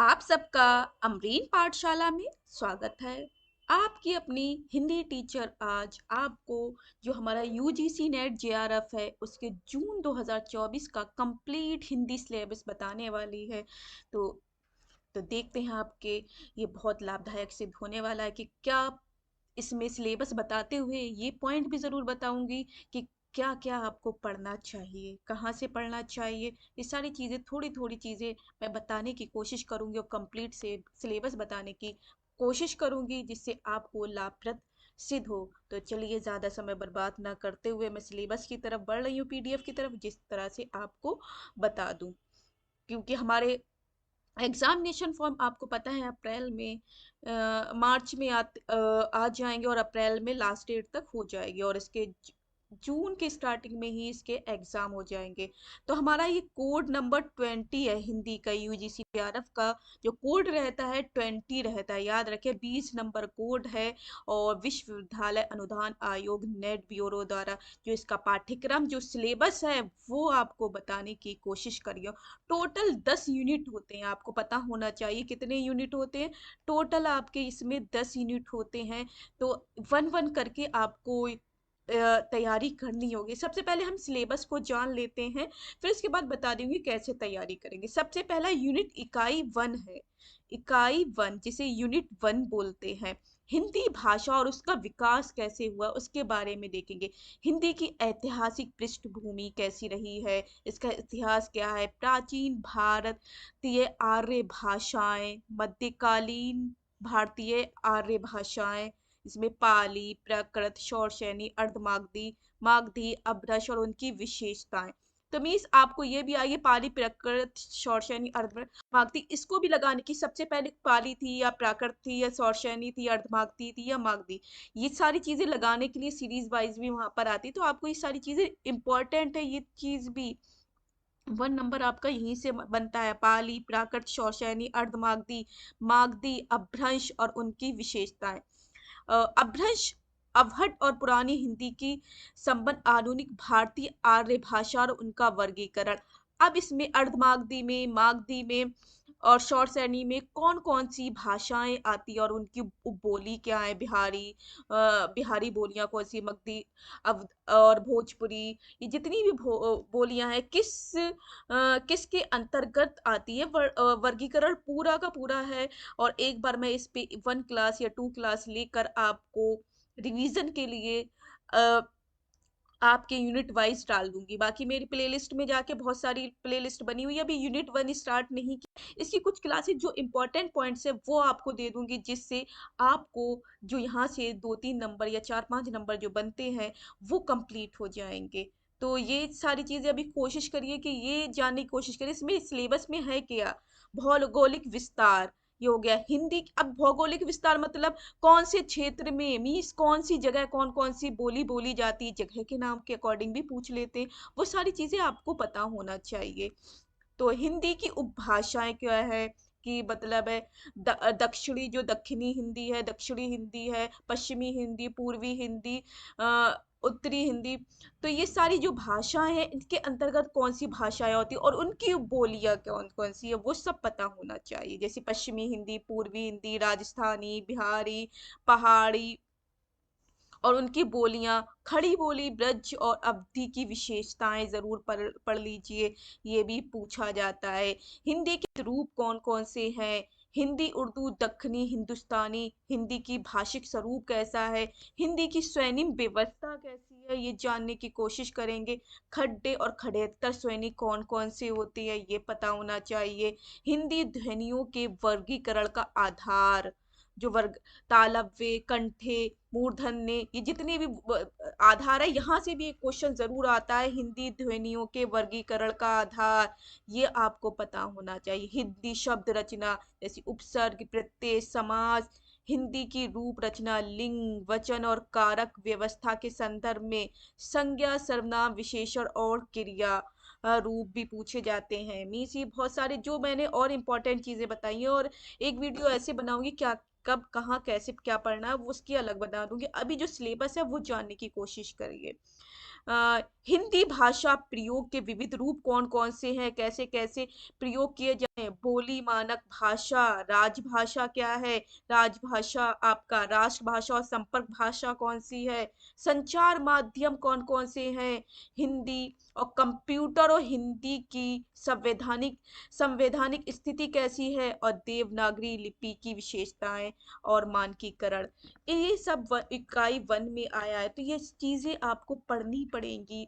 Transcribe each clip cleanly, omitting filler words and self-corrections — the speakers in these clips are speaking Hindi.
आप सबका अमरीन पाठशाला में स्वागत है। आपकी अपनी हिंदी टीचर आज आपको जो हमारा यूजीसी नेट जेआरएफ है उसके जून 2024 का कंप्लीट हिंदी सिलेबस बताने वाली है। तो देखते हैं आपके ये बहुत लाभदायक सिद्ध होने वाला है कि क्या इसमें सिलेबस बताते हुए ये पॉइंट भी ज़रूर बताऊंगी कि क्या क्या आपको पढ़ना चाहिए, कहाँ से पढ़ना चाहिए। ये सारी चीज़ें थोड़ी थोड़ी चीज़ें मैं बताने की कोशिश करूंगी और कंप्लीट से सिलेबस बताने की कोशिश करूंगी जिससे आपको लाभप्रद सिद्ध हो। तो चलिए ज़्यादा समय बर्बाद ना करते हुए मैं सिलेबस की तरफ बढ़ रही हूँ, पीडीएफ की तरफ, जिस तरह से आपको बता दूं। क्योंकि हमारे एग्जामिनेशन फॉर्म आपको पता है अप्रैल में मार्च में आ जाएंगे और अप्रैल में लास्ट डेट तक हो जाएगी और इसके जून के स्टार्टिंग में ही इसके एग्जाम हो जाएंगे। तो हमारा ये कोड नंबर 20 है हिंदी का, यूजीसी पीआरएफ का जो कोड रहता है 20 रहता है, याद रखें 20 नंबर कोड है। और विश्वविद्यालय अनुदान आयोग नेट ब्यूरो द्वारा जो इसका पाठ्यक्रम जो सिलेबस है वो आपको बताने की कोशिश करिए। टोटल 10 यूनिट होते हैं, आपको पता होना चाहिए कितने यूनिट होते हैं। टोटल आपके इसमें 10 यूनिट होते हैं। तो वन वन करके आपको तैयारी करनी होगी। सबसे पहले हम सिलेबस को जान लेते हैं, फिर इसके बाद बता दूंगी कैसे तैयारी करेंगे। सबसे पहला यूनिट इकाई 1 है। इकाई 1 जिसे यूनिट 1 बोलते हैं, हिंदी भाषा और उसका विकास कैसे हुआ उसके बारे में देखेंगे। हिंदी की ऐतिहासिक पृष्ठभूमि कैसी रही है, इसका इतिहास क्या है, प्राचीन भारतीय आर्य भाषाएं, मध्यकालीन भारतीय आर्य भाषाएं, इसमें पाली, प्राकृत, शौरसैनी, अर्धमागधी, मागधी, अभ्रश और उनकी विशेषताएं। तो मीन्स आपको ये भी आइए पाली, प्राकृत, शौरसैनी, अर्धमागधी इसको भी लगाने की। सबसे पहले पाली थी या प्राकृत थी या शौरसैनी थी, अर्धमागधी थी या मागधी, ये सारी चीजें लगाने के लिए सीरीज वाइज भी वहां पर आती। तो आपको ये सारी चीजें इंपॉर्टेंट है, ये चीज भी 1 नंबर आपका यहीं से बनता है। पाली, प्राकृत, शौरसैनी, अर्धमागधी, मागधी, अपभ्रंश और उनकी विशेषताएं। अपभ्रंश अवहट और पुरानी हिंदी की संबंध आधुनिक भारतीय आर्य भाषा और उनका वर्गीकरण। अब इसमें अर्धमागधी में, मागधी में और शौरसैनी में कौन कौन सी भाषाएं आती है और उनकी उपबोली क्या है। बिहारी बोलियां कौन सी, मगधी, अव और भोजपुरी, ये जितनी भी बोलियां हैं किसके अंतर्गत आती है। वर्गीकरण पूरा का पूरा है। और एक बार मैं इस पे 1 क्लास या 2 क्लास लेकर आपको रिवीजन के लिए अ, आपके यूनिट वाइज डाल दूंगी। बाकी मेरी प्लेलिस्ट में जाके बहुत सारी प्लेलिस्ट बनी हुई है, अभी यूनिट 1 स्टार्ट नहीं की। इसकी कुछ क्लासेस जो इंपॉर्टेंट पॉइंट्स है वो आपको दे दूंगी, जिससे आपको जो यहाँ से 2-3 नंबर या 4-5 नंबर जो बनते हैं वो कंप्लीट हो जाएंगे। तो ये सारी चीजें अभी कोशिश करिए कि ये जानने की कोशिश करिए इसमें सिलेबस में है क्या। भौगोलिक विस्तार, ये हो गया हिंदी। अब भौगोलिक विस्तार मतलब कौन से क्षेत्र में, मीन्स कौन सी जगह कौन कौन सी बोली बोली जाती है, जगह के नाम के अकॉर्डिंग भी पूछ लेते हैं। वो सारी चीजें आपको पता होना चाहिए। तो हिंदी की उपभाषाएं क्या है कि मतलब है दक्षिणी जो दक्षिणी हिंदी है, दक्षिणी हिंदी है, पश्चिमी हिंदी, पूर्वी हिंदी, उत्तरी हिंदी। तो ये सारी जो भाषाएं हैं इनके अंतर्गत कौन सी भाषाएं होती है और उनकी बोलियां कौन कौन सी है वो सब पता होना चाहिए। जैसे पश्चिमी हिंदी, पूर्वी हिंदी, राजस्थानी, बिहारी, पहाड़ी और उनकी बोलियां, खड़ी बोली, ब्रज और अवधि की विशेषताएं जरूर पढ़ लीजिए, ये भी पूछा जाता है। हिंदी के रूप कौन कौन से हैं, हिंदी, उर्दू, दक्खनी, हिंदुस्तानी, हिंदी की भाषिक स्वरूप कैसा है, हिंदी की स्वर्णिम व्यवस्था कैसी है, ये जानने की कोशिश करेंगे। खड्डे और खड़ेतर स्वर्णी कौन कौन से होते हैं ये पता होना चाहिए। हिंदी ध्वनियों के वर्गीकरण का आधार, जो वर्ग, तालव्य, कंठे, मूर्धन्य, ये जितने भी आधार है, यहाँ से भी एक क्वेश्चन जरूर आता है। हिंदी ध्वनियों के वर्गीकरण का आधार ये आपको पता होना चाहिए। हिंदी शब्द रचना जैसे उपसर्ग, प्रत्यय, समास, हिंदी की रूप रचना, लिंग, वचन और कारक व्यवस्था के संदर्भ में संज्ञा, सर्वनाम, विशेषण और क्रिया रूप भी पूछे जाते हैं। मीन्स ये बहुत सारे जो मैंने और इम्पोर्टेंट चीजें बताई हैं, और एक वीडियो ऐसे बनाऊंगी क्या कब कहाँ कैसे क्या पढ़ना है वो उसकी अलग बता दूंगी। अभी जो सिलेबस है वो जानने की कोशिश करिए। हिंदी भाषा प्रयोग के विविध रूप कौन कौन से हैं, कैसे कैसे प्रयोग किए बोली मानक भाषा, राजभाषा क्या है, राजभाषा आपका राष्ट्रभाषा और संपर्क भाषा कौन सी है, संचार माध्यम कौन कौन से हैं, हिंदी और कंप्यूटर और हिंदी की संवैधानिक संवैधानिक स्थिति कैसी है, और देवनागरी लिपि की विशेषताएं और मानकीकरण। ये सब इकाई 1 में आया है, तो ये चीजें आपको पढ़नी पड़ेंगी।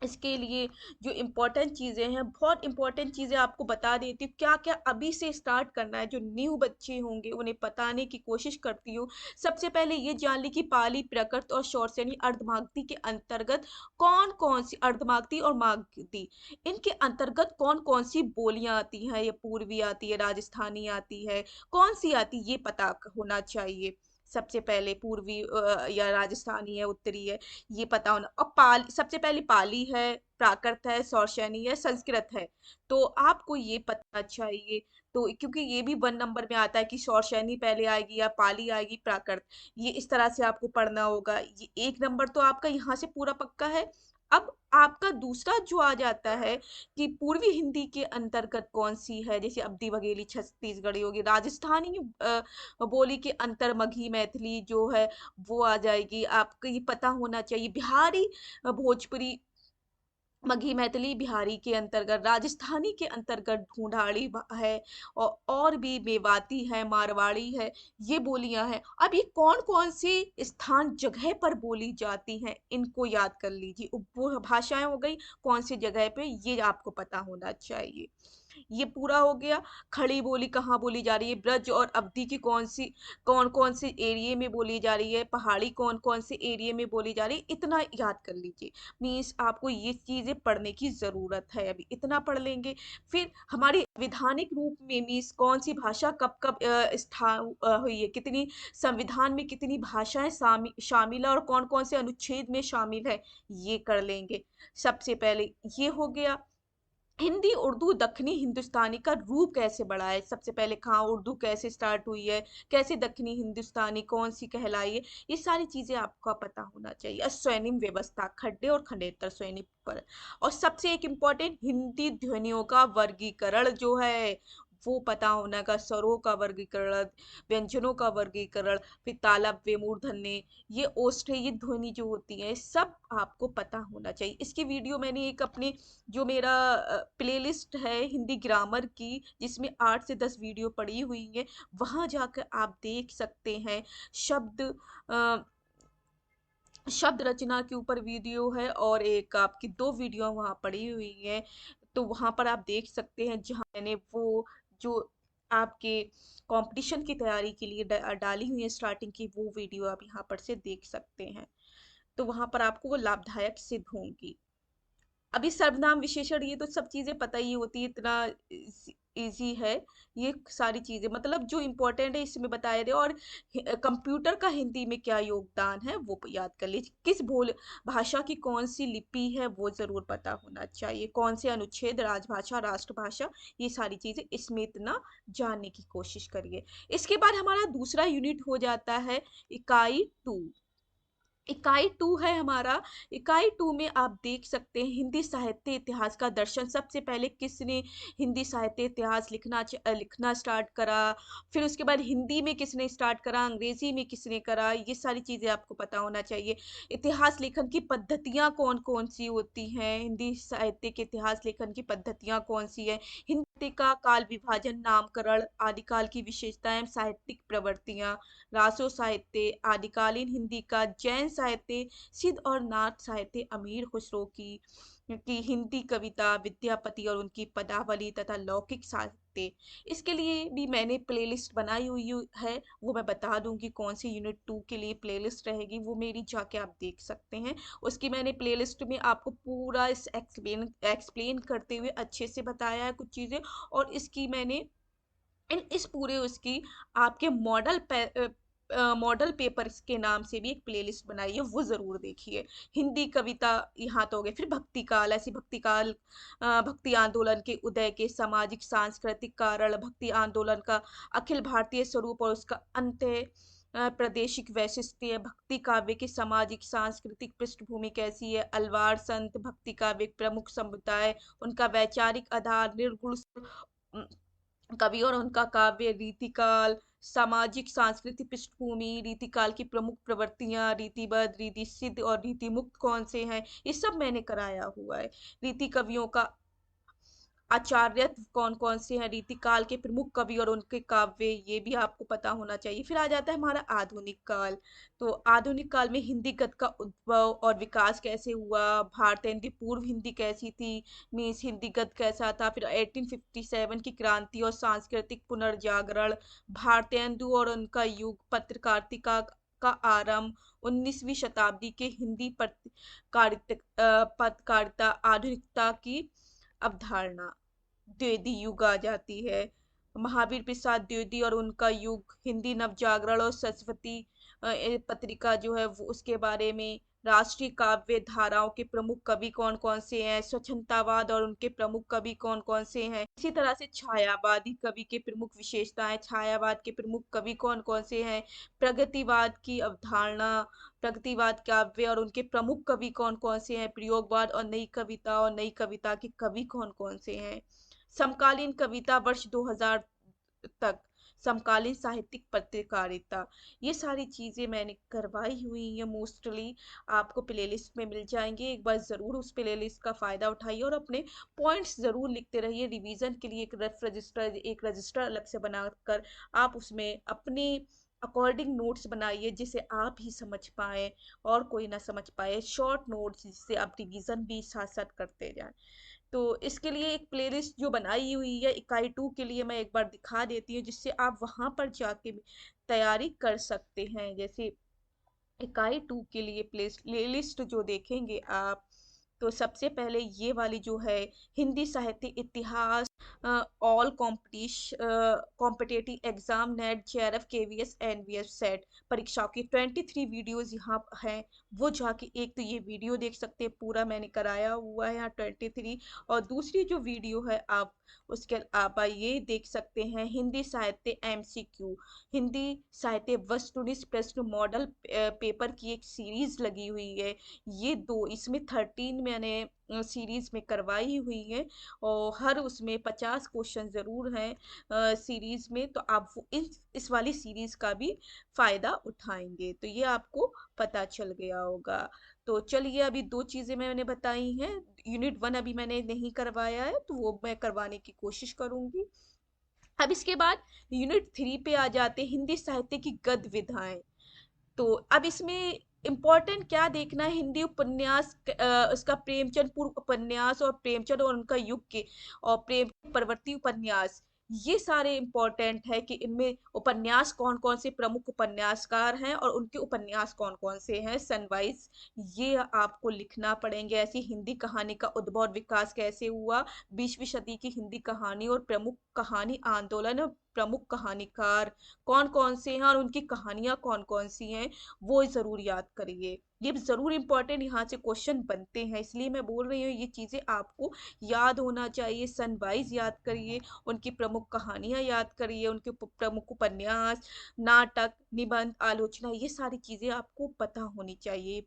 इसके लिए जो इम्पोर्टेंट चीज़ें हैं, बहुत इम्पोर्टेंट चीज़ें आपको बता देती हूँ, क्या क्या अभी से स्टार्ट करना है। जो न्यू बच्चे होंगे उन्हें बताने की कोशिश करती हूँ। सबसे पहले ये जान ली कि पाली, प्राकृत और शौरसेनी अर्धमागधी के अंतर्गत कौन कौन सी, अर्धमागधी और मागधी, इनके अंतर्गत कौन कौन सी बोलियां आती हैं। ये पूर्वी आती है, राजस्थानी आती है, कौन सी आती, ये पता होना चाहिए। सबसे पहले पूर्वी या राजस्थानी है, उत्तरी है, ये पता होना। और पाली, सबसे पहले पाली है, प्राकृत है, शौरसेनी है, संस्कृत है, तो आपको ये पता चाहिए। तो क्योंकि ये भी 1 नंबर में आता है कि शौरसेनी पहले आएगी या पाली आएगी, प्राकृत, ये इस तरह से आपको पढ़ना होगा। ये 1 नंबर तो आपका यहाँ से पूरा पक्का है। अब आपका दूसरा जो आ जाता है कि पूर्वी हिंदी के अंतर्गत कौन सी है, जैसे अवधी बघेली छत्तीसगढ़ी होगी, राजस्थानी बोली के अंतर मगही मैथिली जो है वो आ जाएगी। आपको ये पता होना चाहिए। बिहारी भोजपुरी, मगही मैथिली बिहारी के अंतर्गत, राजस्थानी के अंतर्गत ढूंढाड़ी है, और भी मेवाती है, मारवाड़ी है, ये बोलियां हैं। अब ये कौन कौन सी स्थान जगह पर बोली जाती हैं, इनको याद कर लीजिए। उपभाषाएं हो गई, कौन सी जगह पे, ये आपको पता होना चाहिए। ये पूरा हो गया। खड़ी बोली कहाँ बोली जा रही है, ब्रज और अवधि की कौन कौन से एरिया में बोली जा रही है, पहाड़ी कौन कौन से एरिया में बोली जा रही है, इतना याद कर लीजिए। मीन्स आपको ये चीजें पढ़ने की जरूरत है, अभी इतना पढ़ लेंगे। फिर हमारी विधानिक रूप में मीन्स कौन सी भाषा कब कब हुई है, कितनी संविधान में कितनी भाषाएं शामिल है, और कौन कौन से अनुच्छेद में शामिल है, ये कर लेंगे। सबसे पहले ये हो गया। हिंदी उर्दू दक्षिणी हिंदुस्तानी का रूप कैसे बढ़ा है, सबसे पहले कहाँ उर्दू कैसे स्टार्ट हुई है, कैसे दक्षिणी हिंदुस्तानी कौन सी कहलाई है, ये सारी चीजें आपको पता होना चाहिए। और स्वर्णिम व्यवस्था, खड्डे और खंडेतर स्वर्णिम पर। और सबसे एक इम्पॉर्टेंट, हिंदी ध्वनियों का वर्गीकरण जो है वो पता होना का, स्वरों का वर्गीकरण, व्यंजनों का वर्गीकरण, फिर तालव्य वे मूर्धन्य, ये ओष्ठ्य ध्वनि जो होती है, सब आपको पता होना चाहिए। इसकी वीडियो मैंने एक अपने जो मेरा प्लेलिस्ट है हिंदी ग्रामर की, जिसमें 8 से 10 वीडियो पड़ी हुई है, वहां जाकर आप देख सकते हैं। शब्द अ, शब्द रचना के ऊपर वीडियो है, और एक आपकी 2 वीडियो वहां पड़ी हुई है, तो वहां पर आप देख सकते हैं, जहां मैंने वो जो आपके कंपटीशन की तैयारी के लिए डाली हुई है स्टार्टिंग की, वो वीडियो आप यहाँ पर से देख सकते हैं। तो वहां पर आपको वो लाभदायक सिद्ध होंगी। अभी सर्वनाम विशेषण, ये तो सब चीजें पता ही होती है, इतना इजी है। ये सारी चीजें मतलब जो इम्पोर्टेंट है इसमें बताए रहे। और कंप्यूटर का हिंदी में क्या योगदान है वो याद कर लीजिए। किस बोल भाषा की कौन सी लिपि है वो जरूर पता होना चाहिए। कौन से अनुच्छेद, राजभाषा, राष्ट्रभाषा, ये सारी चीजें इसमें इतना जानने की कोशिश करिए। इसके बाद हमारा दूसरा यूनिट हो जाता है इकाई 2। इकाई 2 है हमारा। इकाई 2 में आप देख सकते हैं हिंदी साहित्य इतिहास का दर्शन। सबसे पहले किसने हिंदी साहित्य इतिहास लिखना स्टार्ट करा, फिर उसके बाद हिंदी में किसने स्टार्ट करा, अंग्रेजी में किसने करा, ये सारी चीजें आपको पता होना चाहिए। इतिहास लेखन की पद्धतियां कौन कौन सी होती हैं, हिंदी साहित्य के इतिहास लेखन की पद्धतियां कौन सी है, हिंदी का काल विभाजन, नामकरण, आदिकाल की विशेषताएं, साहित्यिक प्रवृत्तियां, रासो साहित्य, आदिकालीन हिंदी का, जैन साहित्य, सिद्ध और नाथ साहित्य, अमीर खुसरो की हिंदी कविता, विद्यापति और उनकी पदावली तथा लौकिक साहित्य। इसके लिए भी मैंने प्लेलिस्ट बनाई हुई है, वो मैं बता दूंगी कौन सी यूनिट 2 के लिए प्लेलिस्ट रहेगी, वो मेरी जाके आप देख सकते हैं। उसकी मैंने प्लेलिस्ट में आपको पूरा इस एक्सप्लेन करते हुए अच्छे से बताया है कुछ चीज़ें। और इसकी मैंने इस पूरे उसकी आपके मॉडल पेपर के नाम से भी एक प्लेलिस्ट बनाई है, वो जरूर देखिए। हिंदी कविता यहाँ तो हो गए। फिर भक्ति काल, ऐसी भक्ति काल, भक्ति आंदोलन के उदय के सामाजिक सांस्कृतिक कारण, भक्ति आंदोलन का अखिल भारतीय स्वरूप और उसका अंत्य, प्रादेशिक वैशिष्ट्य, भक्ति काव्य की सामाजिक सांस्कृतिक पृष्ठभूमि कैसी है, अलवार संत भक्ति काव्य प्रमुख समुदाय, उनका वैचारिक आधार, निर्गुण कवि और उनका काव्य, रीतिकाल, सामाजिक सांस्कृतिक पृष्ठभूमि, रीतिकाल की प्रमुख प्रवृत्तियां, रीतिबद्ध, रीति सिद्ध और रीति मुक्त कौन से हैं, ये सब मैंने कराया हुआ है। रीति कवियों का आचार्यत्व कौन कौन से हैं, रीतिकाल के प्रमुख कवि और उनके काव्य, ये भी आपको पता होना चाहिए। फिर आ जाता है हमारा आधुनिक काल। तो आधुनिक काल में हिंदी गद्य का उद्भव और विकास कैसे हुआ, भारतेंदु पूर्व हिंदी कैसी थी, मीन्स हिंदी गद्य कैसा था, फिर 1857 की क्रांति और सांस्कृतिक पुनर्जागरण, भारतेंदु और उनका युग, पत्रकारिता का आरंभ, 19वीं शताब्दी के हिंदी पत्रकारिता, आधुनिकता की अवधारणा, द्विवेदी युग आ जाती है, महावीर प्रसाद द्विवेदी और उनका युग, हिंदी नवजागरण और सरस्वती पत्रिका जो है वो, उसके बारे में, राष्ट्रीय काव्य धाराओं के प्रमुख कवि कौन कौन से हैं, स्वच्छंदतावाद और उनके प्रमुख कवि कौन कौन से हैं, इसी तरह से छायावादी कवि के प्रमुख विशेषताएं, छायावाद के प्रमुख कवि कौन कौन से हैं, प्रगतिवाद की अवधारणा, प्रगतिवाद काव्य और उनके प्रमुख कवि कौन कौन से हैं, प्रयोगवाद और नई कविता और नई कविता के कवि कौन कौन से हैं, समकालीन कविता वर्ष 2000 तक, समकालीन साहित्यिक पत्रकारिता, ये सारी चीजें मैंने करवाई हुई हैं मोस्टली, आपको प्लेलिस्ट में मिल जाएंगे। एक बार जरूर उस प्लेलिस्ट का फायदा उठाइए और अपने पॉइंट्स जरूर लिखते रहिए। रिवीजन के लिए एक रजिस्टर अलग से बनाकर आप उसमें अपने अकॉर्डिंग नोट्स बनाइए, जिसे आप ही समझ पाए और कोई ना समझ पाए, शॉर्ट नोट्स जिससे आप रिवीजन भी साथ साथ करते जाएं। तो इसके लिए एक प्लेलिस्ट जो बनाई हुई है इकाई 2 के लिए, मैं एक बार दिखा देती हूँ, जिससे आप वहां पर जाके भी तैयारी कर सकते हैं। जैसे इकाई 2 के लिए प्लेलिस्ट जो देखेंगे आप, तो सबसे पहले ये वाली जो है, हिंदी साहित्य इतिहास, all competitive exam, NET, JRF, KVS, NVS SET परीक्षाओं की 23 वीडियोस यहाँ हैं, वो जाके एक तो ये वीडियो देख सकते हैं, पूरा मैंने कराया हुआ है यहाँ 23। और दूसरी जो वीडियो है आप उसके आप ये देख सकते हैं, हिंदी साहित्य एमसीक्यू, हिंदी साहित्य वस्तुनिष्ठ प्रश्न मॉडल पेपर की एक सीरीज लगी हुई है। ये दो, इसमें 13 मैंने सीरीज में करवाई हुई है और हर उसमें 50 क्वेश्चन जरूर हैं सीरीज में, तो आप वो इस वाली सीरीज का भी फायदा उठाएंगे, तो ये आपको पता चल गया होगा। तो चलिए, अभी दो चीजें मैंने बताई हैं, यूनिट 1 अभी मैंने नहीं करवाया है, तो वो मैं करवाने की कोशिश करूंगी। अब इसके बाद यूनिट 3 पे आ जाते हैं, हिंदी साहित्य की गद्य विधाएं। तो अब इसमें इम्पोर्टेंट क्या देखना है, हिंदी उपन्यास, उसका प्रेमचंद पूर्व उपन्यास और प्रेमचंद और उनका युग के, और प्रेम परवर्ती उपन्यास, ये सारे इम्पोर्टेंट है कि इनमें उपन्यास कौन कौन से प्रमुख उपन्यासकार हैं और उनके उपन्यास कौन कौन से हैं सनवाइज, ये आपको लिखना पड़ेंगे। ऐसी हिंदी कहानी का उद्भव और विकास कैसे हुआ, 20वीं सदी की हिंदी कहानी और प्रमुख कहानी आंदोलन, प्रमुख कहानीकार कौन कौन से हैं और उनकी कहानियां कौन कौन सी हैं, वो जरूर याद करिए। ये जरूर इंपॉर्टेंट यहाँ से क्वेश्चन बनते हैं, इसलिए मैं बोल रही हूँ ये चीजें आपको याद होना चाहिए। सनवाइज याद करिए, उनकी प्रमुख कहानियां याद करिए, उनके प्रमुख उपन्यास, नाटक, निबंध, आलोचना, ये सारी चीजें आपको पता होनी चाहिए।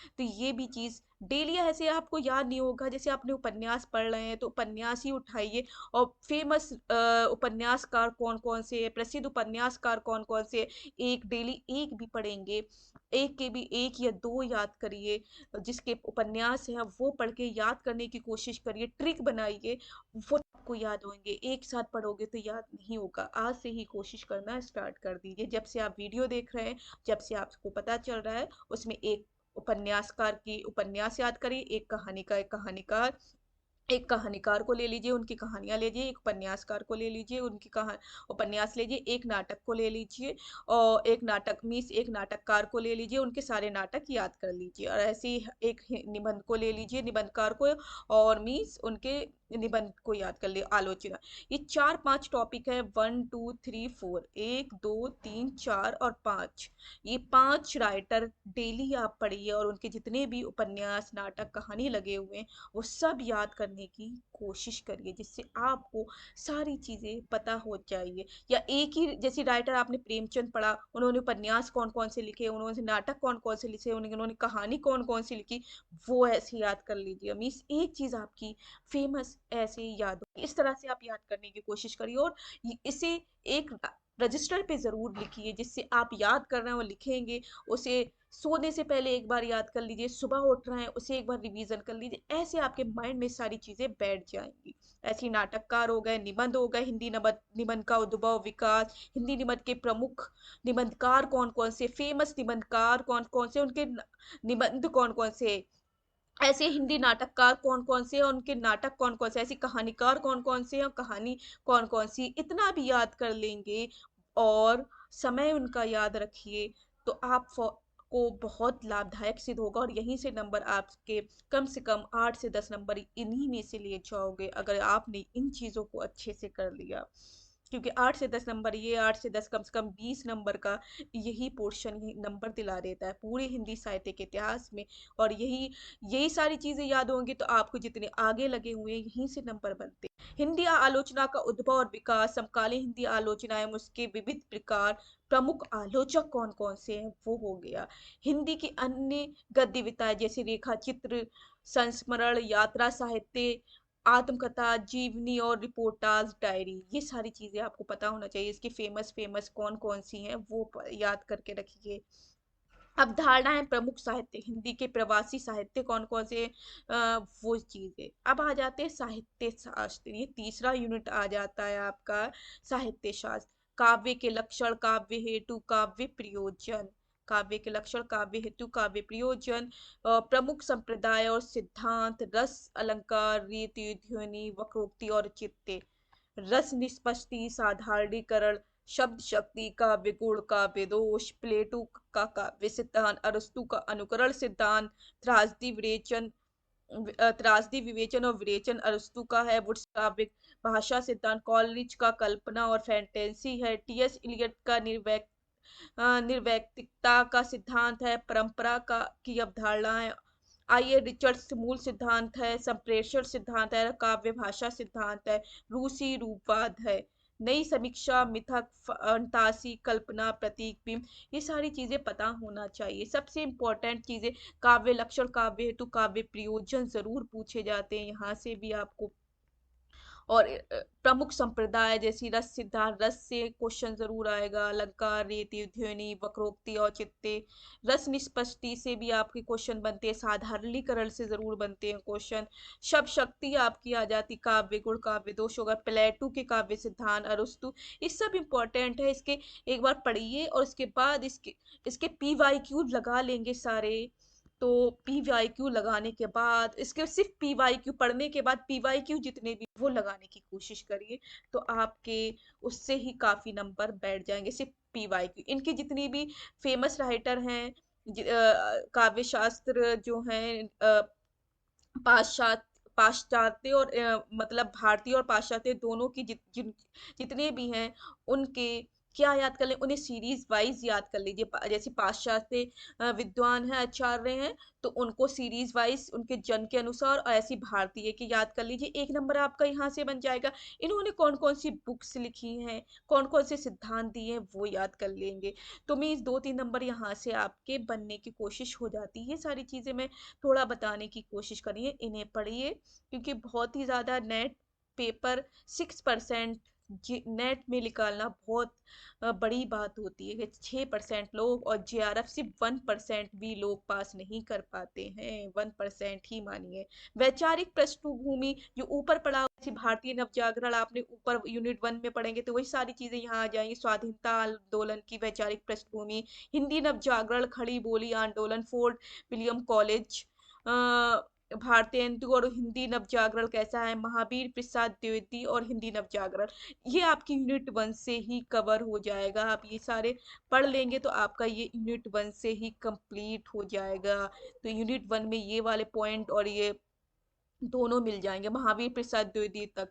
तो ये भी चीज डेली ऐसे आपको याद नहीं होगा, जैसे आपने उपन्यास पढ़ रहे हैं तो उपन्यास ही उठाइए, और फेमस उपन्यासकार कौन कौन से हैं, प्रसिद्ध उपन्यासकार कौन कौन से हैं, एक डेली एक भी पढ़ेंगे, एक के भी एक या दो याद करिए, जिसके उपन्यास है वो पढ़ के याद करने की कोशिश करिए, ट्रिक बनाइए, वो आपको याद होंगे। एक साथ पढ़ोगे तो याद नहीं होगा, आज से ही कोशिश करना स्टार्ट कर दीजिए। जब से आप वीडियो देख रहे हैं, जब से आपको पता चल रहा है, उसमें एक उपन्यासकार की उपन्यास याद करिए, एक कहानी का एक कहानीकार, एक कहानीकार को ले लीजिए, उनकी कहानियां लीजिए, एक उपन्यासकार को ले लीजिए, उनकी कहा उपन्यास लीजिए, एक नाटक को ले लीजिए, और एक नाटक मीन्स एक नाटककार को ले लीजिए, उनके सारे नाटक याद कर लीजिए, और ऐसे ही एक निबंध को ले लीजिए, निबंधकार को, और मीन्स उनके निबंध को याद कर लिए, आलोचना। ये 4-5 टॉपिक है, 1 2 3 4, 1 2 3 4 और 5, ये 5 राइटर डेली आप पढ़िए, और उनके जितने भी उपन्यास, नाटक, कहानी लगे हुए हैं, वो सब याद करने की कोशिश करिए, जिससे आपको सारी चीजें पता हो जाइए। या एक ही जैसे राइटर आपने प्रेमचंद पढ़ा, उन्होंने उपन्यास कौन कौन से लिखे, उन्होंने नाटक कौन कौन से लिखे, उन्होंने कहानी कौन कौन सी लिखी, वो ऐसे याद कर लीजिए। मीन्स एक चीज आपकी फेमस ऐसे ही याद हो। इस तरह से आप याद करने की कोशिश करिए और इसे एक रजिस्टर पे जरूर लिखिए, जिससे आप याद कर रहे हैं और लिखेंगे उसे सोने से पहले एक बार याद कर लीजिए, सुबह उठ रहे हैं उसे एक बार रिवीजन कर लीजिए, ऐसे आपके माइंड में सारी चीजें बैठ जाएंगी। ऐसे ही नाटककार हो गए, निबंध हो गए, हिंदी निबंध, निबंध का उद्भव विकास, हिंदी निबंध के प्रमुख निबंधकार कौन कौन से, फेमस निबंधकार कौन कौन से, उनके निबंध कौन कौन से, ऐसे हिंदी नाटककार कौन कौन से हैं, उनके नाटक कौन कौन से, ऐसी कहानीकार कौन कौन से हैं और कहानी कौन कौन सी, इतना भी याद कर लेंगे और समय उनका याद रखिए, तो आप को बहुत लाभदायक सिद्ध होगा और यहीं से नंबर आपके कम से कम 8 से 10 नंबर इन्हीं में से ले जाओगे, अगर आपने इन चीजों को अच्छे से कर लिया। क्योंकि 8 से 10 नंबर, ये 8 से 10 कम से कम 20 नंबर का यही पोर्शन ही नंबर दिला देता है पूरे हिंदी साहित्य के इतिहास में। और यही यही सारी चीजें याद होंगी तो आपको जितने आगे लगे हुए हैं यहीं से नंबर बनते हैं। हिंदी आलोचना का उद्भव और विकास, समकालीन हिंदी आलोचना एवं उसके विविध प्रकार, प्रमुख आलोचक कौन कौन से हैं वो हो गया। हिंदी की अन्य गद्य विधाएं जैसे रेखा चित्र, संस्मरण, यात्रा साहित्य, आत्मकथा, जीवनी और रिपोर्टाज, डायरी, ये सारी चीजें आपको पता होना चाहिए। इसकी फेमस फेमस कौन कौन सी हैं वो याद करके रखिए। अवधारणाएं, प्रमुख साहित्य, हिंदी के प्रवासी साहित्य कौन कौन से, वो चीजें। अब आ जाते हैं साहित्य शास्त्र, ये तीसरा यूनिट आ जाता है आपका साहित्य शास्त्र। काव्य के लक्षण, काव्य हेतु, काव्य प्रयोजन, काव्य के लक्षण, काव्य हेतु, काव्य प्रयोजन, प्रमुख संप्रदाय और सिद्धांत, रस, अलंकार, रीति, ध्वनि, वक्रोक्ति और चित्ते, रस निष्पत्ति, साधारणीकरण, शब्द शक्ति, काव्य गुण, काव्य दोष, प्लेटो का काव्य सिद्धांत, अरस्तु का अनुकरण सिद्धांत, त्रासदी विवेचन, त्रासदी विवेचन और विवेचन अरस्तु का है, वुड्स काव्य भाषा सिद्धांत, कॉलरिज का कल्पना और फैंटेसी है, टीएस इलियट का निर्वैयक्तिकता का सिद्धांत है, परंपरा का की अवधारणा है, आइए रिचर्ड्स मूल सिद्धांत है, संप्रेषण सिद्धांत है, काव्य भाषा सिद्धांत है, रूसी रूपवाद है, नई समीक्षा, मिथक, फंतासी, कल्पना, प्रतीक, बिंब, ये सारी चीजें पता होना चाहिए। सबसे इंपॉर्टेंट चीजें, काव्य लक्षण, काव्य हेतु, काव्य प्रयोजन जरूर पूछे जाते हैं यहाँ से भी आपको। और प्रमुख संप्रदाय जैसी रस सिद्धांत, रस से क्वेश्चन जरूर आएगा, अलंकार, रीति, ध्वनि, वक्रोक्ति और चित्ते, रस निष्पत्ति से भी आपके क्वेश्चन बनते हैं, साधारणीकरण से जरूर बनते हैं क्वेश्चन, शब्द शक्ति आपकी आ जाती, काव्य गुण, काव्य दोष होगा, प्लेटो के काव्य सिद्धांत, अरस्तु, ये सब इंपॉर्टेंट है। इसके एक बार पढ़िए और इसके बाद इसके PYQ लगा लेंगे सारे। तो PYQ लगाने के बाद, इसके सिर्फ PYQ पढ़ने के बाद PYQ जितने भी वो लगाने की कोशिश करिए, तो आपके उससे ही काफी नंबर बैठ जाएंगे। सिर्फ PYQ, इनकी जितनी भी फेमस राइटर हैं, काव्य शास्त्र जो हैं, पाश्चात्य पाश्चात्य और मतलब भारतीय और पाश्चात्य दोनों की जितने भी हैं उनके क्या याद कर ले, उन्हें सीरीज वाइज याद कर लीजिए। जैसे पाश्चात्य विद्वान है, आचार्य हैं, तो उनको सीरीज वाइज उनके जन के अनुसार, और ऐसी भारतीय की याद कर लीजिए, एक नंबर आपका यहाँ से बन जाएगा। इन्होंने कौन कौन सी बुक्स लिखी हैं, कौन कौन से सिद्धांत दिए हैं वो याद कर लेंगे, तो मीन्स 2-3 नंबर यहाँ से आपके बनने की कोशिश हो जाती है। ये सारी चीजें मैं थोड़ा बताने की कोशिश करिए, इन्हें पढ़िए, क्योंकि बहुत ही ज़्यादा नेट पेपर 6% नेट में निकालना बहुत बड़ी बात होती है। 6% लोग, और JRF सिर्फ 1% भी लोग पास नहीं कर पाते हैं, 1% ही मानिए। वैचारिक पृष्ठभूमि जो ऊपर पढ़ा, भारतीय नवजागरण आपने ऊपर यूनिट 1 में पढ़ेंगे तो वही सारी चीजें यहाँ आ जाएंगी। स्वाधीनता आंदोलन की वैचारिक पृष्ठभूमि, हिंदी नवजागरण, खड़ी बोली आंदोलन, फोर्ट विलियम कॉलेज, भारतीय हिंदू और हिंदी नवजागरण कैसा है, महावीर प्रसाद द्विवेदी और हिंदी नवजागरण, ये आपकी यूनिट 1 से ही कवर हो जाएगा। आप ये सारे पढ़ लेंगे तो आपका ये यूनिट 1 से ही कंप्लीट हो जाएगा। तो यूनिट 1 में ये वाले पॉइंट और ये दोनों मिल जाएंगे, महावीर प्रसाद द्विवेदी तक।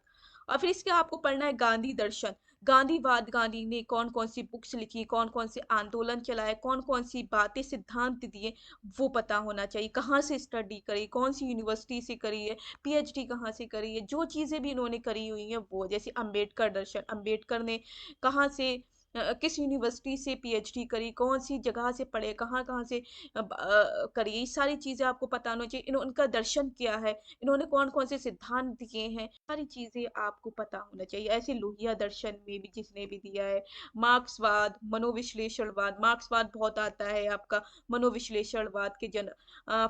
और फिर इसके आपको पढ़ना है गांधी दर्शन, गांधीवाद, गांधी ने कौन कौन सी बुक्स लिखी, कौन कौन से आंदोलन चलाए, कौन कौन सी बातें सिद्धांत दिए, वो पता होना चाहिए। कहाँ से स्टडी करी, कौन सी यूनिवर्सिटी से करी है, PhD कहाँ से करी है, जो चीजें भी इन्होंने करी हुई हैं वो। जैसे अंबेडकर दर्शन, अंबेडकर ने कहाँ से किस यूनिवर्सिटी से पीएचडी करी, कौन सी जगह से पढ़े, कहाँ कहाँ से करी, ये सारी चीज़ें आपको पता होना चाहिए। उनका दर्शन क्या है, इन्होंने कौन कौन से सिद्धांत दिए हैं, सारी चीज़ें आपको पता होना चाहिए। ऐसे लोहिया दर्शन में भी जिसने भी दिया है, मार्क्सवाद, मनोविश्लेषणवाद, मार्क्सवाद बहुत आता है आपका, मनोविश्लेषणवाद के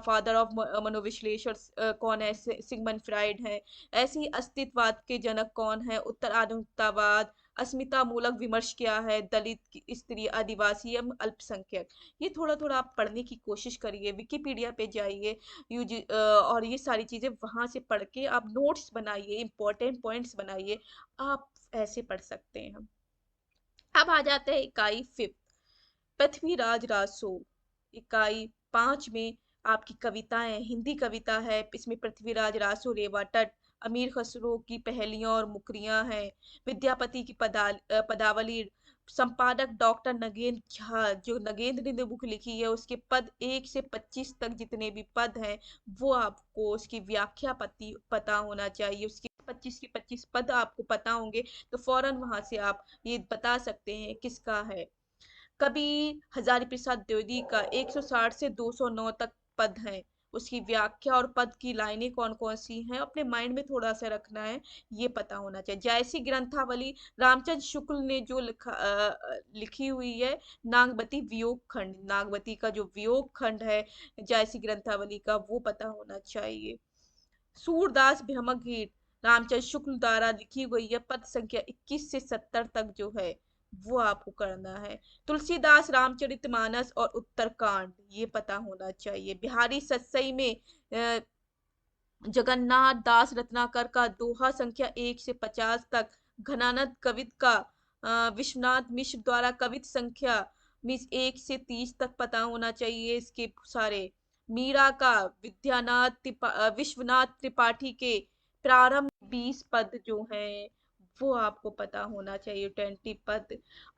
फादर ऑफ मनोविश्लेषण कौन है, सिगमंड फ्राइड है। ऐसे ही अस्तित्ववाद के जनक कौन है, उत्तर आधुनिकतावाद, अस्मिता मूलक विमर्श क्या है, दलित, स्त्री, आदिवासी एवं अल्पसंख्यक, ये थोड़ा थोड़ा आप पढ़ने की कोशिश करिए, विकिपीडिया पे जाइए, और ये सारी चीजें वहां से पढ़ के आप नोट्स बनाइए, इंपॉर्टेंट पॉइंट्स बनाइए, आप ऐसे पढ़ सकते हैं। अब आ जाते हैं इकाई 5, पृथ्वीराज रासो। इकाई 5 में आपकी कविताएं, हिंदी कविता है, इसमें पृथ्वीराज रासो, रेवा तट, अमीर खसरो की पहेलियां और मुकरियां हैं, विद्यापति की पदावली, संपादक डॉक्टर नगेंद्र झा, जो नगेंद्र ने बुक लिखी है, उसके पद 1 से 25 तक जितने भी पद हैं वो आपको उसकी व्याख्या पता होना चाहिए। उसकी 25 के 25 पद आपको पता होंगे तो फौरन वहां से आप ये बता सकते हैं किसका है। कवि हजारी प्रसाद द्विवेदी का 160 से 209 तक पद हैं, उसकी व्याख्या और पद की लाइनें कौन कौन सी हैं अपने माइंड में थोड़ा सा रखना है, ये पता होना चाहिए। जैसी ग्रंथावली रामचंद्र शुक्ल ने जो लिखी हुई है, नागवती वियोग खंड, नागवती का जो वियोग खंड है जैसी ग्रंथावली का, वो पता होना चाहिए। सूरदास भ्रमक गीत रामचंद्र शुक्ल द्वारा लिखी गई है, पद संख्या 21 से 70 तक जो है वो आपको करना है। तुलसीदास रामचरितमानस और उत्तरकांड, ये पता होना चाहिए। बिहारी सतसई में जगन्नाथ दास रत्नाकर का दोहा संख्या 1 से 50 तक, घनानंद कवित का विश्वनाथ मिश्र द्वारा कवित संख्या 1 से 30 तक पता होना चाहिए इसके सारे। मीरा का विश्वनाथ त्रिपाठी के प्रारंभ 20 पद जो हैं वो आपको पता होना चाहिए, 20 पद।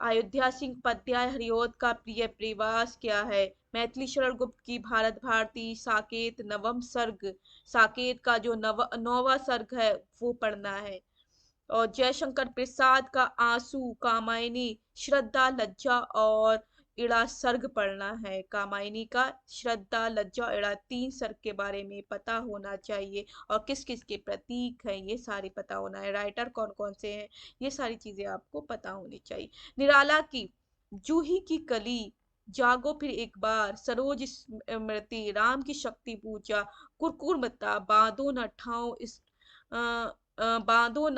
अयोध्या सिंह पद्याय हरिओद का प्रिय प्रवास क्या है, मैथिली शरण गुप्त की भारत भारती साकेत नवम सर्ग, साकेत का जो नौवा सर्ग है वो पढ़ना है। और जयशंकर प्रसाद का आंसू, कामायनी, श्रद्धा, लज्जा और इड़ा सर्ग पढ़ना है। कामायनी का श्रद्धा, लज्जा, इड़ा 3 सर्ग के बारे में पता होना चाहिए, और किस किस के प्रतीक हैं ये सारे पता होना है, राइटर कौन कौन से हैं, ये सारी चीजें आपको पता होनी चाहिए। निराला की जूही की कली, जागो फिर एक बार, सरोज स्मृति, राम की शक्ति पूजा, कुरकुरमता, बांधो न ठाव इस बांधो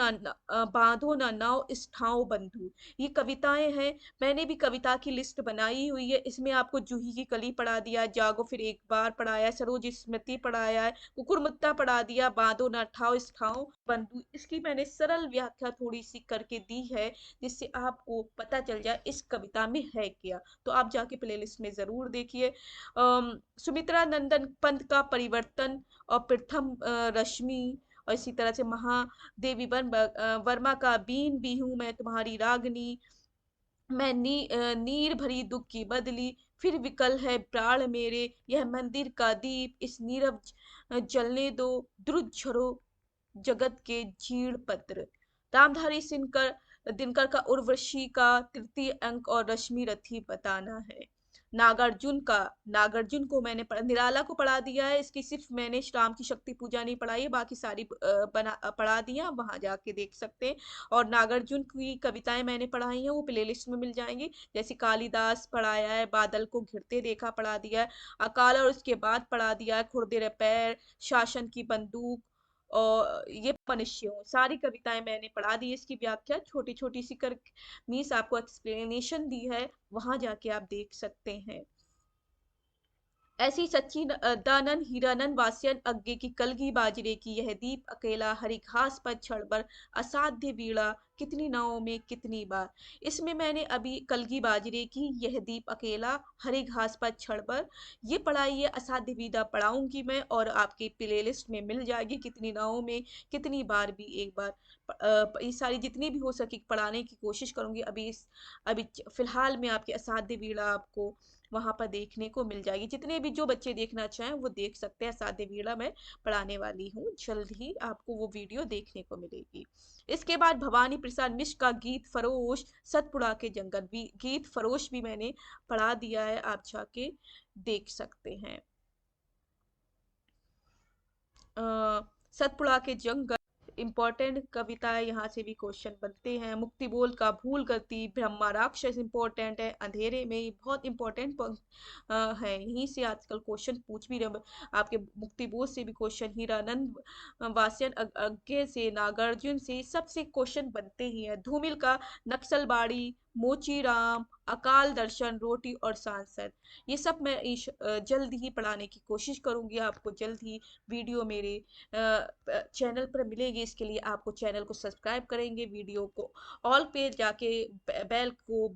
ना नाव इस ठाव बंधु, ये कविताएं हैं। मैंने भी कविता की लिस्ट बनाई हुई है, इसमें आपको जूही की कली पढ़ा दिया, जागो फिर एक बार पढ़ाया, सरोज स्मृति पढ़ाया है, कुकुरमुत्ता पढ़ा दिया, बांधो ना ठाव इस ठाव बंधु। इसकी मैंने सरल व्याख्या थोड़ी सी करके दी है जिससे आपको पता चल जाए इस कविता में है क्या, तो आप जाके प्लेलिस्ट में जरूर देखिए। सुमित्रा नंदन पंत का परिवर्तन और प्रथम रश्मि, और इसी तरह से महादेवी वर्मा का बीन बिहू मैं तुम्हारी रागनी, मैं नीर भरी दुख की बदली, फिर विकल है प्राण मेरे, यह मंदिर का दीप, इस नीरव जलने दो, द्रुत झरो जगत के जीर्ण पत्र। रामधारी दिनकर का उर्वशी का तृतीय अंक और रश्मि रथी बताना है। नागार्जुन का, नागार्जुन को मैंने निराला को पढ़ा दिया है, इसकी सिर्फ मैंने राम की शक्ति पूजा नहीं पढ़ाई है, बाकी सारी पढ़ा दिया, वहां जाके देख सकते हैं। और नागार्जुन की कविताएं मैंने पढ़ाई हैं, वो प्लेलिस्ट में मिल जाएंगी, जैसे कालिदास पढ़ाया है, बादल को घिरते देखा पढ़ा दिया है, अकाल और उसके बाद पढ़ा दिया है, खुरदे पैर, शासन की बंदूक, और ये मनुष्य हूँ, सारी कविताएं मैंने पढ़ा दी, इसकी व्याख्या छोटी छोटी सी कर मीन्स आपको एक्सप्लेनेशन दी है, वहां जाके आप देख सकते हैं। ऐसी सच्ची दानन हीरानन वास्यन अज्ञे की कलगी बाजरे की, यह दीप अकेला हरि घास पर छड़बर, असाध्य वीणा कितनी नावों में कितनी बार। इसमें मैंने अभी कलगी बाजरे की यह दीप अकेला हरी घास पर छड़बर ये पढ़ाई है, असाध्य वीणा पढ़ाऊंगी मैं, और आपकी प्लेलिस्ट में मिल जाएगी, कितनी नावों में कितनी बार भी एक बार। ये सारी जितनी भी हो सके पढ़ाने की कोशिश करूंगी। अभी फिलहाल में आपके असाध्य वीणा आपको वहाँ पर देखने को मिल जाएगी। जितने भी जो बच्चे देखना चाहें वो देख सकते हैं। सादे वीड़ा मैं पढ़ाने वाली हूँ, जल्द ही आपको वो वीडियो देखने को मिलेगी। इसके बाद भवानी प्रसाद मिश्र का गीत फरोश सतपुड़ा के जंगल, भी गीत फरोश भी मैंने पढ़ा दिया है, आप जाके देख सकते हैं। सतपुड़ा के जंगल इंपॉर्टेंट कविता है, यहाँ से भी क्वेश्चन बनते हैं। मुक्ति बोल का भूल गति, ब्रह्मा राक्षस इंपॉर्टेंट है, अंधेरे में बहुत इंपॉर्टेंट है, यहीं से आजकल क्वेश्चन पूछ भी रहे। आपके मुक्ति बोध से भी क्वेश्चन, हीरानंद वास्यन अज्ञे से, नागार्जुन से, सबसे क्वेश्चन बनते ही है। धूमिल का नक्सलबाड़ी, मोची राम, अकाल दर्शन, रोटी और सांसद, ये सब मैं जल्द ही पढ़ाने की कोशिश करूंगी। आपको जल्द ही वीडियो मेरे चैनल पर मिलेगी। इसके लिए आपको चैनल को सब्सक्राइब करेंगे, वीडियो को ऑल पे जाके बेल को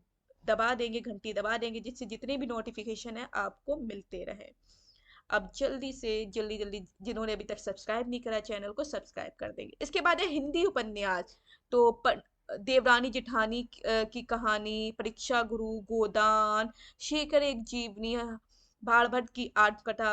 दबा देंगे, घंटी दबा देंगे, जिससे जितने भी नोटिफिकेशन है आपको मिलते रहे। अब जल्दी से जल्दी जल्दी जिन्होंने अभी तक सब्सक्राइब नहीं करा चैनल को सब्सक्राइब कर देंगे। इसके बाद है हिंदी उपन्यास। तो देवरानी जेठानी की कहानी, परीक्षा गुरु, गोदान, शेखर एक जीवनी, भाड़भट्ट की आठकथा,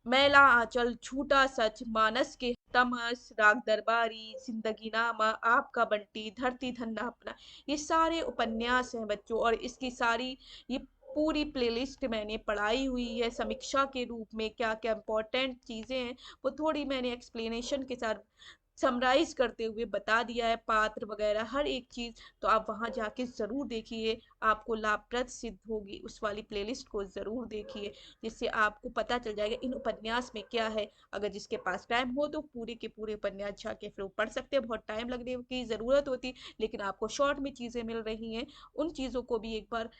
मैला आंचल, झूठा सच, मानस के तमस, राग दरबारी, जिंदगी नामा, आपका बंटी, धरती धन्ना अपना, ये सारे उपन्यास हैं बच्चों। और इसकी सारी ये पूरी प्लेलिस्ट मैंने पढ़ाई हुई है समीक्षा के रूप में। क्या क्या इंपॉर्टेंट चीजें हैं वो थोड़ी मैंने एक्सप्लेनेशन के साथ समराइज करते हुए बता दिया है, पात्र वगैरह हर एक चीज। तो आप वहां जाके जरूर देखिए, आपको लाभप्रद सिद्ध होगी। उस वाली प्लेलिस्ट को जरूर देखिए, जिससे आपको पता चल जाएगा इन उपन्यास में क्या है। अगर जिसके पास टाइम हो तो पूरे के पूरे उपन्यास जाके फिर वो पढ़ सकते हैं। बहुत टाइम लगने की जरूरत होती, लेकिन आपको शॉर्ट में चीजें मिल रही हैं, उन चीजों को भी एक बार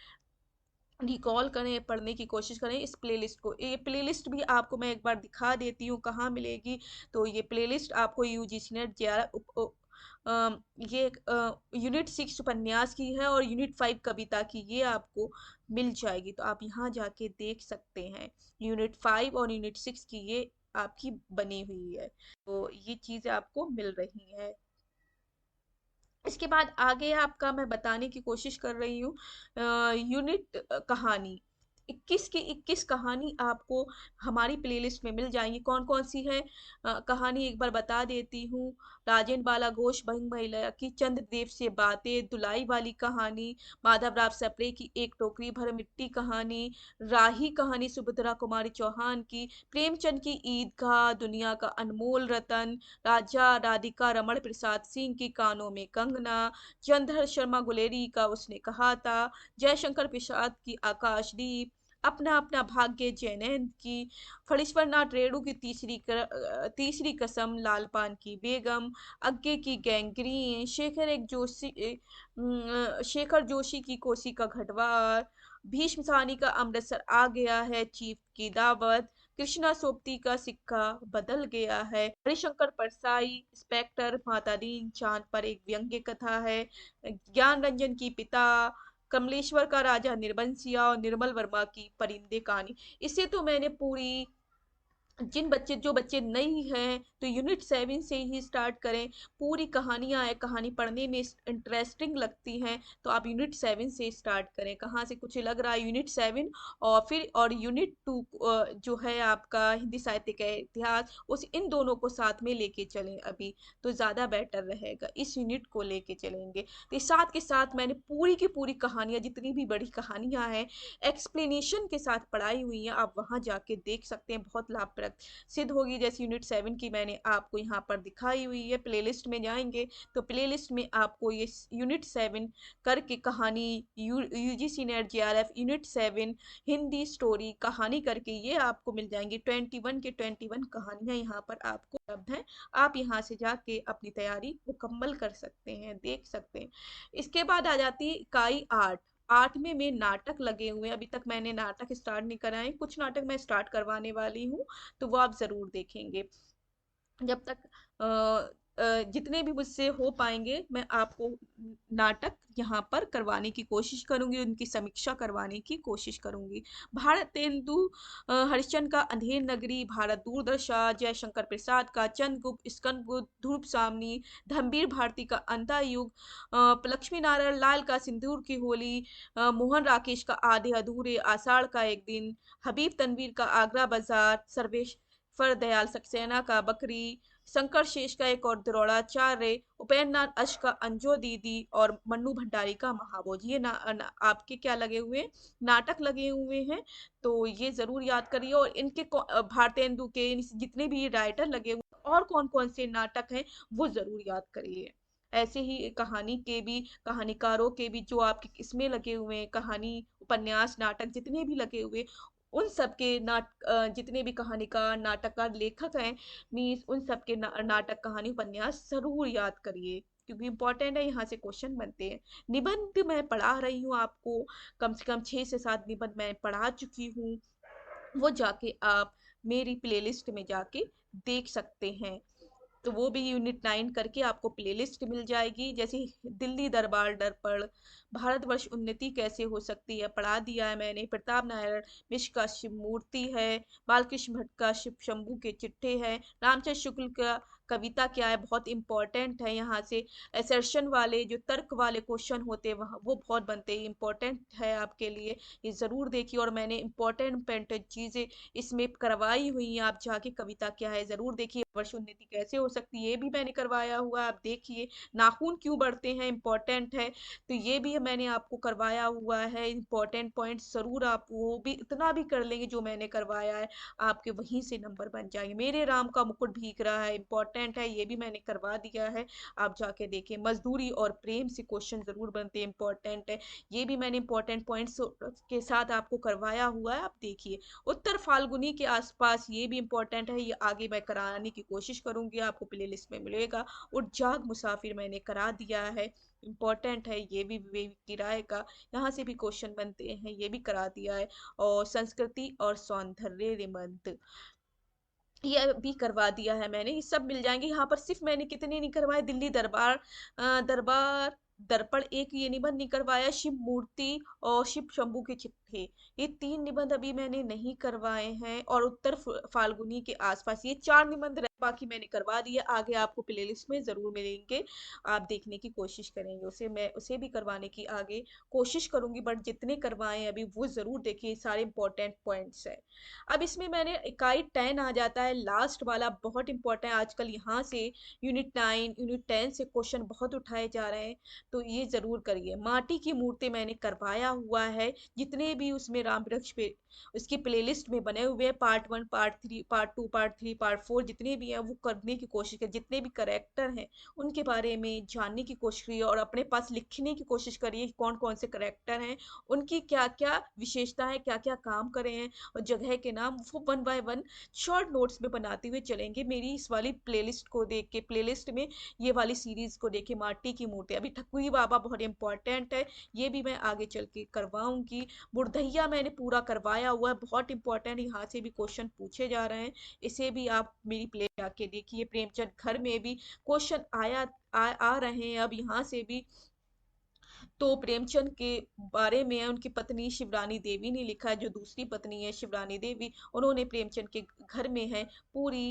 रिकॉल करें, पढ़ने की कोशिश करें। इस प्लेलिस्ट को, ये प्लेलिस्ट भी आपको मैं एक बार दिखा देती हूँ कहाँ मिलेगी। तो ये प्लेलिस्ट आपको यूजीसी नेट ये यूनिट 6 उपन्यास की है और यूनिट 5 कविता की, ये आपको मिल जाएगी। तो आप यहाँ जाके देख सकते हैं, यूनिट 5 और यूनिट 6 की ये आपकी बनी हुई है। तो ये चीज़ें आपको मिल रही है। इसके बाद आगे आपका मैं बताने की कोशिश कर रही हूँ यूनिट कहानी। 21 की 21 कहानी आपको हमारी प्लेलिस्ट में मिल जाएंगी। कौन कौन सी है कहानी एक बार बता देती हूँ। राजेंद्र बाला घोष भंग महिला की, चंद्रदेव से बातें, दुलाई वाली कहानी, माधवराव सप्रे की एक टोकरी भर मिट्टी कहानी, राही कहानी सुभद्रा कुमारी चौहान की, प्रेमचंद की ईदगाह, दुनिया का अनमोल रतन, राजा राधिका रमण प्रसाद सिंह की कानों में कंगना, चंद्र शर्मा गुलेरी का उसने कहा था, जयशंकर प्रसाद की आकाशदीप, अपना अपना भाग्य जैनैन की, फणीश्वर नाथ रेणु की तीसरी कसम, लालपान की बेगम, अग्गे की गैंग्रीन, शेखर जोशी की कोसी का घटवार, भीष्म साहनी का अमृतसर आ गया है, चीफ की दावत, कृष्णा सोपती का सिक्का बदल गया है, हरिशंकर परसाई, इंस्पेक्टर माता दीन चांद पर एक व्यंग्य कथा है, ज्ञान रंजन की पिता, कमलेश्वर का राजा निर्बंसिया और निर्मल वर्मा की परिंदे कहानी। इसे तो मैंने पूरी, जो बच्चे नई हैं तो यूनिट 7 से ही स्टार्ट करें। पूरी कहानियां है, कहानी पढ़ने में इंटरेस्टिंग लगती हैं, तो आप यूनिट 7 से स्टार्ट करें। कहाँ से कुछ लग रहा है यूनिट 7 और यूनिट 2 जो है आपका हिंदी साहित्य का इतिहास, उस इन दोनों को साथ में लेके चलें अभी, तो ज़्यादा बेटर रहेगा। इस यूनिट को लेके चलेंगे तो साथ के साथ मैंने पूरी की पूरी कहानियां, जितनी भी बड़ी कहानियां हैं एक्सप्लेनेशन के साथ पढ़ाई हुई हैं, आप वहां जाके देख सकते हैं, बहुत लाभप्रद सिद्ध होगी। जैसे यूनिट 7 की मैंने आपको यहाँ पर दिखाई हुई है। प्लेलिस्ट में जाएंगे तो प्लेलिस्ट में आपको ये यूनिट 7 करके कहानी, UGC net JRF unit 7 Hindi story कहानी करके ये आपको मिल जाएंगी। 21 के 21 कहानियां यहाँ पर आपको उपलब्ध हैं। आप यहाँ से जाके अपनी तैयारी मुकम्मल कर सकते हैं, देख सकते हैं। इसके बाद आ जाती है इकाई 8। 8 में नाटक लगे हुए हैं, अभी तक मैंने नाटक स्टार्ट नहीं कराए, कुछ नाटक मैं स्टार्ट करवाने वाली हूँ, तो वो आप जरूर देखेंगे। जब तक जितने भी मुझसे हो पाएंगे मैं आपको नाटक यहाँ पर करवाने की कोशिश करूंगी, उनकी समीक्षा करवाने की कोशिश करूंगी। भारतेंदु हरिश्चंद्र का अंधेर नगरी, भारत दूरदर्शा, जयशंकर प्रसाद का चंद्रगुप्त, स्कंदगुप्त, ध्रुव सामनी, धर्मवीर भारती का अंतायुग, लक्ष्मी नारायण लाल का सिंदूर की होली, मोहन राकेश का आधे अधूरे, आषाढ़ का एक दिन, हबीब तनवीर का आगरा बाजार, सर्वेश्वर दयाल सक्सेना का बकरी, शंकर शेष का एक और द्रोणाचार्य, उपेंद्र नाथ अश का अंजो दीदी और मन्नू भंडारी का महाभोज। ये आपके क्या लगे हुए हैं? नाटक लगे हुए हैं। तो ये जरूर याद करिए। और इनके भारतेंदु के जितने भी राइटर लगे हुए और कौन कौन से नाटक हैं वो जरूर याद करिए। ऐसे ही कहानी के भी, कहानीकारों के भी जो आपके इसमें लगे हुए हैं, कहानी उपन्यास नाटक जितने भी लगे हुए, उन सब के जितने भी कहानीकार नाटककार लेखक हैं, मीन्स उन सब के नाटक कहानी उपन्यास जरूर याद करिए, क्योंकि इंपॉर्टेंट है, यहाँ से क्वेश्चन बनते हैं। निबंध मैं पढ़ा रही हूँ आपको, कम से कम 6 से 7 निबंध मैं पढ़ा चुकी हूँ, वो जाके आप मेरी प्लेलिस्ट में जाके देख सकते हैं। तो वो भी यूनिट 9 करके आपको प्लेलिस्ट मिल जाएगी। जैसे दिल्ली दरबार दर्पण, भारतवर्ष उन्नति कैसे हो सकती है पढ़ा दिया है मैंने, प्रताप नारायण मिश्र का शिव मूर्ति है, बालकृष्ण भट्ट का शिव शंभू के चिट्ठे है, रामचंद्र शुक्ल का कविता क्या है, बहुत इंपॉर्टेंट है। यहाँ से असर्शन वाले जो तर्क वाले क्वेश्चन होते हैं वहाँ वो बहुत बनते हैं, इंपॉर्टेंट है आपके लिए, ये जरूर देखिए। और मैंने इंपॉर्टेंट चीजें इसमें करवाई हुई है, आप जाके कविता क्या है जरूर देखिए। वर्ष उन्नति कैसे हो सकती है ये भी मैंने करवाया हुआ है, आप देखिए। नाखून क्यों बढ़ते हैं इंपॉर्टेंट है, तो ये भी मैंने आपको करवाया हुआ है। इंपॉर्टेंट पॉइंट जरूर आप वो भी इतना भी कर लेंगे जो मैंने करवाया है, आपके वहीं से नंबर बन जाएंगे। मेरे राम का मुकुट भीग रहा है, इंपॉर्टेंट है, ये भी मैंने करवा दिया है, आप जाके देखिए। मजदूरी और प्रेम से क्वेश्चन जरूर बनते हैं, इंपॉर्टेंट है, ये भी मैंने इंपॉर्टेंट पॉइंट्स के साथ आपको करवाया हुआ है, आप देखिए। उत्तर फाल्गुनी के आसपास, ये भी इंपॉर्टेंट है, ये आगे मैं कराने की कोशिश करूंगी, आपको प्ले लिस्ट में मिलेगा। उठ जाग मुसाफिर मैंने करा दिया है, इंपॉर्टेंट है, ये भी विवेक की राय का, यहाँ से भी क्वेश्चन बनते हैं, ये भी करा दिया है। और संस्कृति और सौंदर्य निबंध, ये भी करवा दिया है मैंने, ये सब मिल जाएंगे यहाँ पर। सिर्फ मैंने कितने नहीं करवाए, दिल्ली दरबार दरबार दर्पण एक ये निबंध नहीं करवाया, शिव मूर्ति और शिव शंभू के चिट्ठे, ये 3 निबंध अभी मैंने नहीं करवाए हैं। और उत्तर फाल्गुनी के आसपास, ये 4 निबंध बाकी मैंने करवा दिए, आगे आपको प्लेलिस्ट में जरूर मिलेंगे, आप देखने की कोशिश करेंगे उसे, मैं उसे भी करवाने की आगे कोशिश करूंगी। बट जितने करवाए अभी वो जरूर देखिए, सारे इंपॉर्टेंट पॉइंट्स है। अब इसमें मैंने इकाई 10 आ जाता है, लास्ट वाला, बहुत इंपॉर्टेंट है आजकल, यहाँ से यूनिट 9 यूनिट 10 से क्वेश्चन बहुत उठाए जा रहे हैं, तो ये जरूर करिए। माटी की मूर्ति मैंने करवाया हुआ है, जितने भी उसमें राम वृक्ष पे उसकी प्लेलिस्ट में बने हुए हैं, part 1 part 3 part 2 part 3 part 4 जितने भी हैं वो करने की कोशिश करिए। जितने भी करेक्टर हैं उनके बारे में जानने की कोशिश करिए, और अपने पास लिखने की कोशिश करिए कौन कौन से करेक्टर हैं, उनकी क्या क्या विशेषता है, क्या क्या काम करे हैं, और जगह के नाम, वो 1 बाय 1 शॉर्ट नोट्स में बनाते हुए चलेंगे। मेरी इस वाली प्लेलिस्ट को देख के, प्लेलिस्ट में ये वाली सीरीज को देख के, माटी की मूर्ति, अभी ठकुरी बाबा बहुत इंपॉर्टेंट है, ये भी मैं आगे चल के करवाऊंगी। बुढ़ैया मैंने पूरा करवाया हुआ है, बहुत इंपॉर्टेंट, यहाँ से भी क्वेश्चन पूछे जा रहे हैं, इसे भी आप मेरी प्ले जाके देखिए। प्रेमचंद घर में भी क्वेश्चन आ रहे हैं, अब यहाँ से भी। तो प्रेमचंद के बारे में है, उनकी पत्नी शिवरानी देवी ने लिखा है, जो दूसरी पत्नी है शिवरानी देवी, उन्होंने प्रेमचंद के घर में है पूरी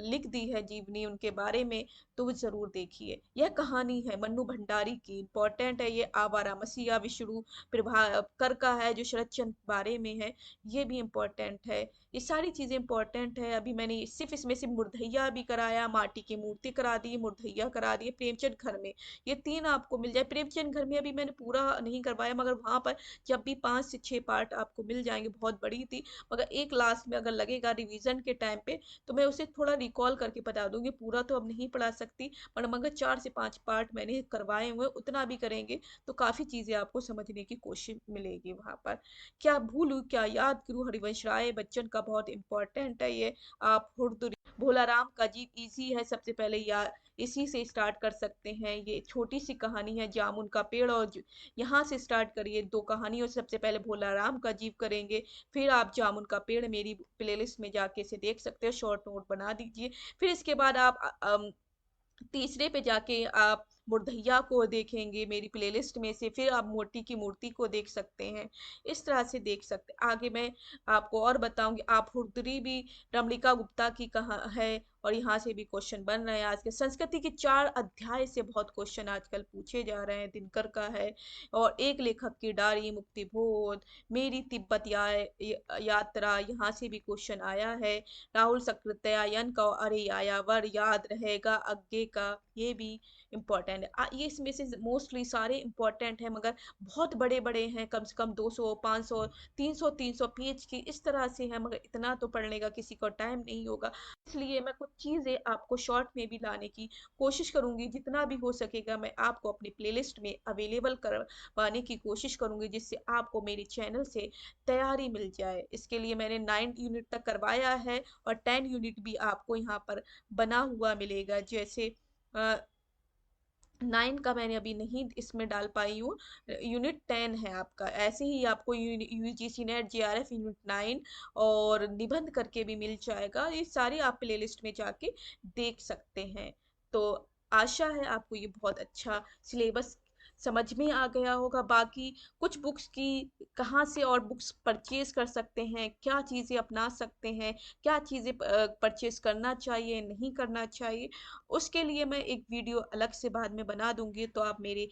लिख दी है जीवनी उनके बारे में, तो वो जरूर देखिए। यह कहानी है मन्नू भंडारी की, इंपॉर्टेंट है, ये आवारा मसीहा विष्णु प्रभाकर का है जो शरद चंद्र बारे में है, ये भी इंपॉर्टेंट है। ये सारी चीजें इंपॉर्टेंट है। अभी मैंने सिर्फ इसमें से मुर्धैया भी कराया, माटी की मूर्ति करा दी, मुर्धैया करा दिए, प्रेमचंद घर में, ये 3 आपको मिल जाए। प्रेमचंद घर में अभी मैंने पूरा नहीं करवाया, मगर वहां पर जब भी 5 से 6 पार्ट आपको मिल जाएंगे, बहुत बड़ी थी, मगर एक लास्ट में अगर लगेगा रिवीजन के टाइम पे तो मैं उसे थोड़ा रिकॉल करके बता दूंगी, पूरा तो अब नहीं पढ़ा सकती, पर मगर 4 से 5 पार्ट मैंने करवाए हुए, उतना भी करेंगे तो काफी चीजें आपको समझने की कोशिश मिलेगी वहां पर। क्या भूलू क्या याद करूं, हरिवंश राय बच्चन का बहुत इंपॉर्टेंट है ये। आप हुरदुरी भोला राम का जीव इजी है, सबसे पहले या इसी से स्टार्ट कर सकते हैं, ये छोटी सी कहानी है, जामुन का पेड़, और यहाँ से स्टार्ट करिए 2 कहानियों, सबसे पहले भोला राम का जीव करेंगे, फिर आप जामुन का पेड़ मेरी प्लेलिस्ट में जाके इसे देख सकते हो, शॉर्ट नोट बना दीजिए। फिर इसके बाद आप तीसरे पे जाके आप मुर्दैया को देखेंगे मेरी प्लेलिस्ट में से, फिर आप मोटी की मूर्ति को देख सकते हैं। इस तरह से देख सकते आगे मैं आपको और बताऊंगी। आप हुर्दरी भी रमणिका गुप्ता की कहाँ है, और यहाँ से भी क्वेश्चन बन रहे हैं। आज के संस्कृति के 4 अध्याय से बहुत क्वेश्चन आजकल पूछे जा रहे हैं। दिनकर का है, और एक लेखक की डायरी, मुक्तिबोध, मेरी तिब्बत यात्रा, यहाँ से भी क्वेश्चन आया है। राहुल सकृत्यायन का अरे यायावर याद रहेगा आगे का, ये भी इम्पोर्टेंट है। ये इसमें से मोस्टली सारे इम्पोर्टेंट हैं, मगर बहुत बड़े बड़े हैं, कम से कम 200 500 300 पेज की इस तरह से है, मगर इतना तो पढ़ने का किसी को टाइम नहीं होगा। इसलिए मैं कुछ चीज़ें आपको शॉर्ट में भी लाने की कोशिश करूंगी। जितना भी हो सकेगा मैं आपको अपनी प्लेलिस्ट में अवेलेबल करवाने की कोशिश करूंगी, जिससे आपको मेरे चैनल से तैयारी मिल जाए। इसके लिए मैंने 9 यूनिट तक करवाया है, और 10 यूनिट भी आपको यहाँ पर बना हुआ मिलेगा। जैसे 9 का मैंने अभी नहीं इसमें डाल पाई हूँ, यूनिट 10 है आपका। ऐसे ही आपको यूजीसी नेट जेआरएफ यूनिट 9 और निबंध करके भी मिल जाएगा। ये सारी आप प्लेलिस्ट में जाके देख सकते हैं। तो आशा है आपको ये बहुत अच्छा सिलेबस समझ में आ गया होगा। बाकी कुछ बुक्स की कहाँ से और बुक्स परचेज कर सकते हैं, क्या चीज़ें अपना सकते हैं, क्या चीज़ें परचेज करना चाहिए नहीं करना चाहिए, उसके लिए मैं एक वीडियो अलग से बाद में बना दूंगी। तो आप मेरे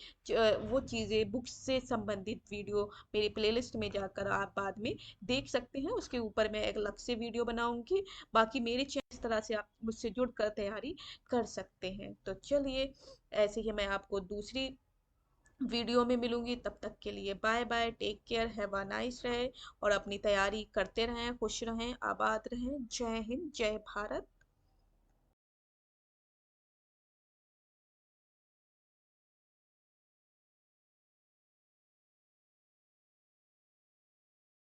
वो चीज़ें बुक्स से संबंधित वीडियो मेरी प्लेलिस्ट में जाकर आप बाद में देख सकते हैं। उसके ऊपर मैं एक अलग से वीडियो बनाऊंगी। बाकी मेरे चैनल इस तरह से आप मुझसे जुड़कर तैयारी कर सकते हैं। तो चलिए, ऐसे ही मैं आपको दूसरी वीडियो में मिलूंगी। तब तक के लिए bye bye, take care, have a nice रहे, और अपनी तैयारी करते रहें, खुश रहें, आबाद रहें। जय हिंद, जय भारत।